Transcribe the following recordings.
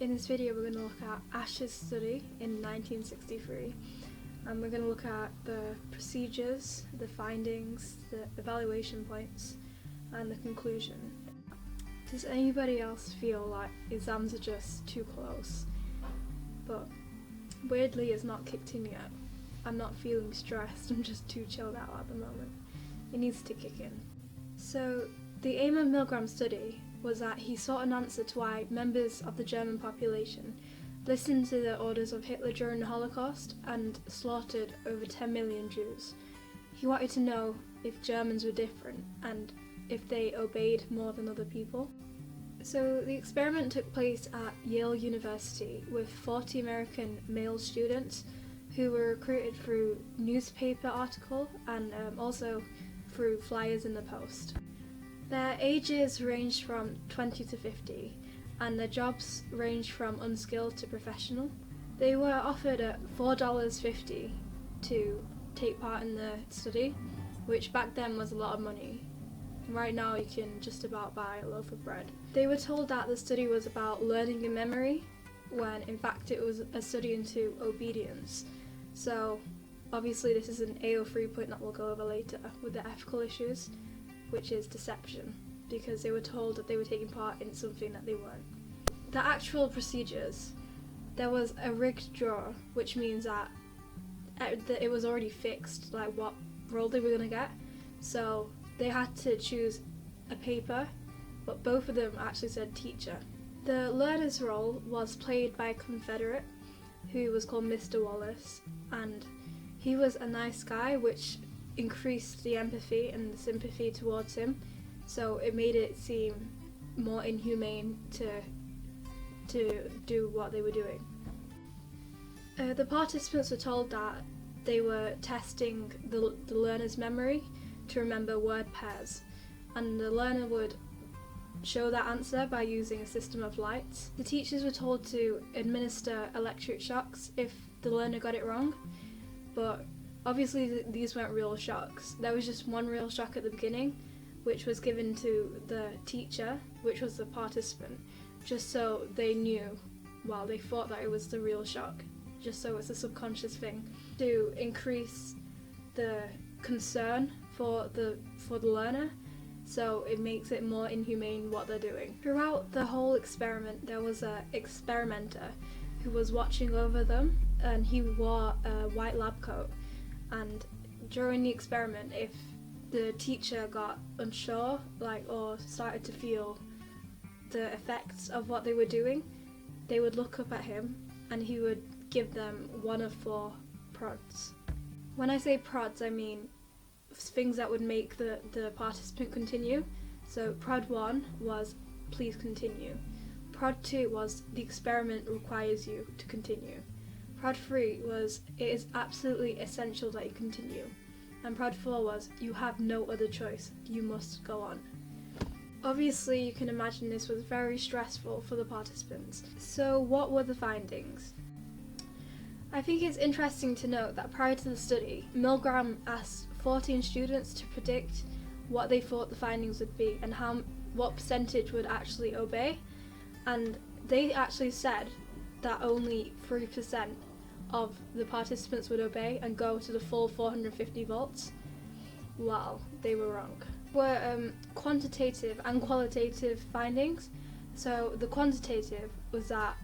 In this video we're going to look at Ash's study in 1963, and we're going to look at the procedures, the findings, the evaluation points and the conclusion. Does anybody else feel like exams are just too close? But weirdly it's not kicked in yet. I'm not feeling stressed, I'm just too chilled out at the moment. It needs to kick in. So the aim of Milgram's study was that he sought an answer to why members of the German population listened to the orders of Hitler during the Holocaust and slaughtered over 10 million Jews. He wanted to know if Germans were different and if they obeyed more than other people. So the experiment took place at Yale University with 40 American male students who were recruited through newspaper article and also through flyers in the post. Their ages ranged from 20 to 50, and their jobs ranged from unskilled to professional. They were offered at $4.50 to take part in the study, which back then was a lot of money. Right now you can just about buy a loaf of bread. They were told that the study was about learning and memory, when in fact it was a study into obedience. So obviously this is an AO3 point that we'll go over later with the ethical issues, which is deception, because they were told that they were taking part in something that they weren't. The actual procedures, there was a rigged draw, which means that it was already fixed, like what role they were going to get. So they had to choose a paper, but both of them actually said teacher. The learner's role was played by a Confederate who was called Mr. Wallace, and he was a nice guy, which increased the empathy and the sympathy towards him, so it made it seem more inhumane to do what they were doing. The participants were told that they were testing the learner's memory to remember word pairs, and the learner would show that answer by using a system of lights. The teachers were told to administer electric shocks if the learner got it wrong, but obviously these weren't real shocks. There was just one real shock at the beginning, which was given to the teacher, which was the participant, just so they knew, well, they thought that it was the real shock, just so it's a subconscious thing, to increase the concern for the learner, so it makes it more inhumane what they're doing. Throughout the whole experiment there was an experimenter who was watching over them, and he wore a white lab coat. And during the experiment, if the teacher got unsure, or started to feel the effects of what they were doing, they would look up at him and he would give them one of 4 prods. When I say prods, I mean things that would make the participant continue. So prod 1 was please continue. Prod 2 was the experiment requires you to continue. Prod 3 was it is absolutely essential that you continue. And Prod 4 was you have no other choice, you must go on. Obviously you can imagine this was very stressful for the participants. So what were the findings? I think it's interesting to note that prior to the study, Milgram asked 14 students to predict what they thought the findings would be and what percentage would actually obey, and they actually said that only 3% of the participants would obey and go to the full 450 volts. Well, they were wrong. Were quantitative and qualitative findings. So the quantitative was that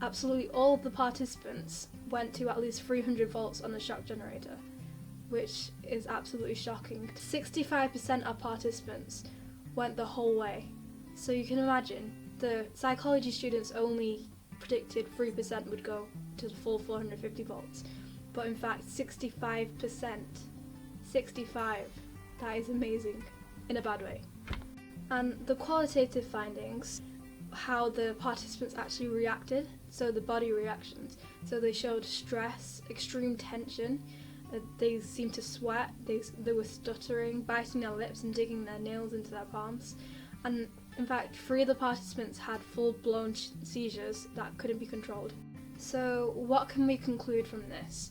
absolutely all of the participants went to at least 300 volts on the shock generator, which is absolutely shocking. 65% of participants went the whole way. So you can imagine, the psychology students only predicted 3% would go to the full 450 volts, but in fact 65%. 65. That is amazing, in a bad way. And the qualitative findings, how the participants actually reacted, so the body reactions. So they showed stress, extreme tension, they seemed to sweat, they were stuttering, biting their lips and digging their nails into their palms. And in fact 3 of the participants had full-blown seizures that couldn't be controlled. So what can we conclude from this?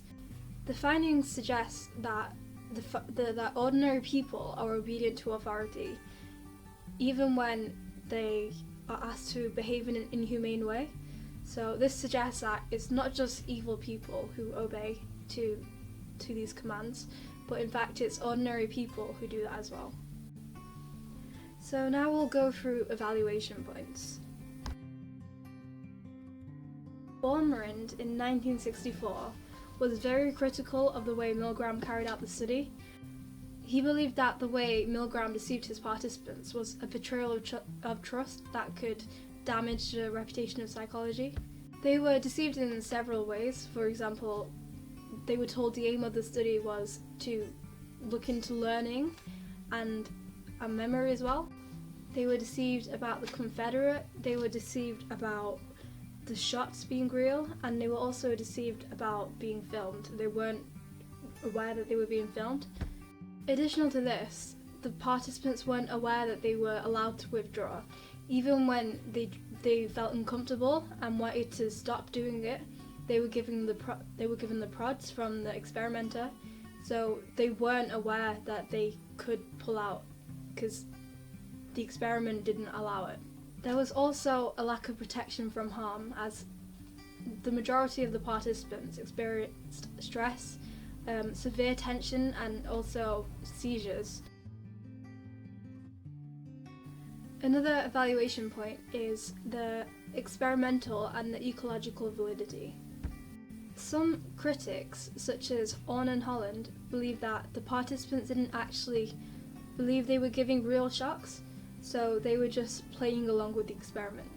The findings suggest that that ordinary people are obedient to authority, even when they are asked to behave in an inhumane way. So this suggests that it's not just evil people who obey to these commands, but in fact it's ordinary people who do that as well. So now we'll go through evaluation points. Ormond in 1964 was very critical of the way Milgram carried out the study. He believed that the way Milgram deceived his participants was a betrayal of trust that could damage the reputation of psychology. They were deceived in several ways. For example, they were told the aim of the study was to look into learning and memory as well. They were deceived about the Confederate, they were deceived about the shots being real, and they were also deceived about being filmed. They weren't aware that they were being filmed. Additional to this, the participants weren't aware that they were allowed to withdraw. Even when they felt uncomfortable and wanted to stop doing it, they were given the prods from the experimenter, so they weren't aware that they could pull out because the experiment didn't allow it. There was also a lack of protection from harm, as the majority of the participants experienced stress, severe tension, and also seizures. Another evaluation point is the experimental and the ecological validity. Some critics, such as Orn and Holland, believe that the participants didn't actually believe they were giving real shocks, so they were just playing along with the experiment,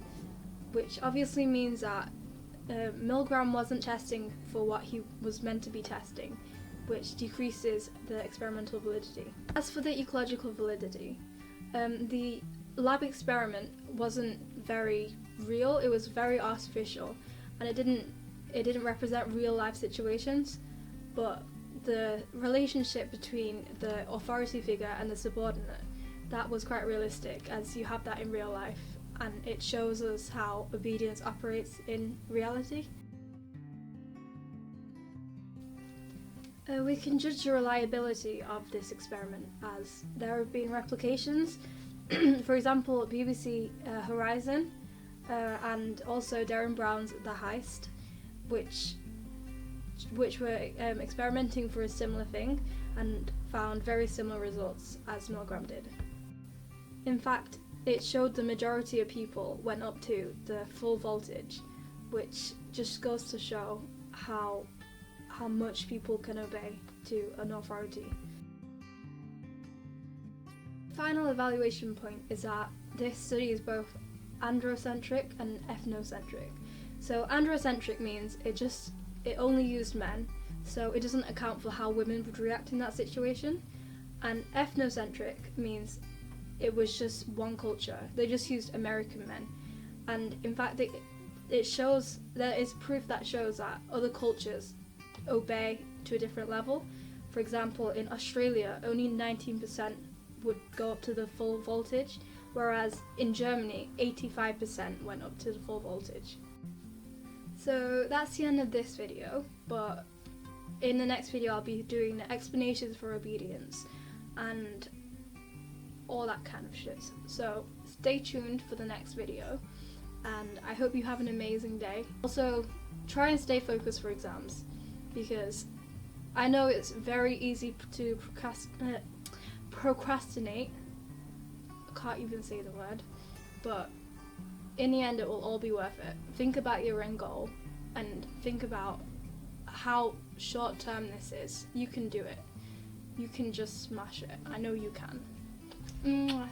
which obviously means that Milgram wasn't testing for what he was meant to be testing, which decreases the experimental validity. As for the ecological validity, the lab experiment wasn't very real, it was very artificial, and it didn't represent real life situations, but the relationship between the authority figure and the subordinate, that was quite realistic, as you have that in real life, and it shows us how obedience operates in reality. We can judge the reliability of this experiment as there have been replications. For example, BBC Horizon and also Derren Brown's The Heist, which were experimenting for a similar thing and found very similar results as Milgram did. In fact, it showed the majority of people went up to the full voltage, which just goes to show how much people can obey to an authority. Final evaluation point is that this study is both androcentric and ethnocentric. So androcentric means it only used men, so it doesn't account for how women would react in that situation. And ethnocentric means it was just one culture. They just used American men. And in fact, it shows, there is proof that shows that other cultures obey to a different level. For example, in Australia, only 19% would go up to the full voltage, whereas in Germany, 85% went up to the full voltage. So that's the end of this video, but in the next video I'll be doing the explanations for obedience and all that kind of shit. So stay tuned for the next video, and I hope you have an amazing day. Also, try and stay focused for exams, because I know it's very easy to procrastinate. I can't even say the word, but in the end it will all be worth it. Think about your end goal and think about how short term this is. You can do it. You can just smash it. I know you can. Mwah.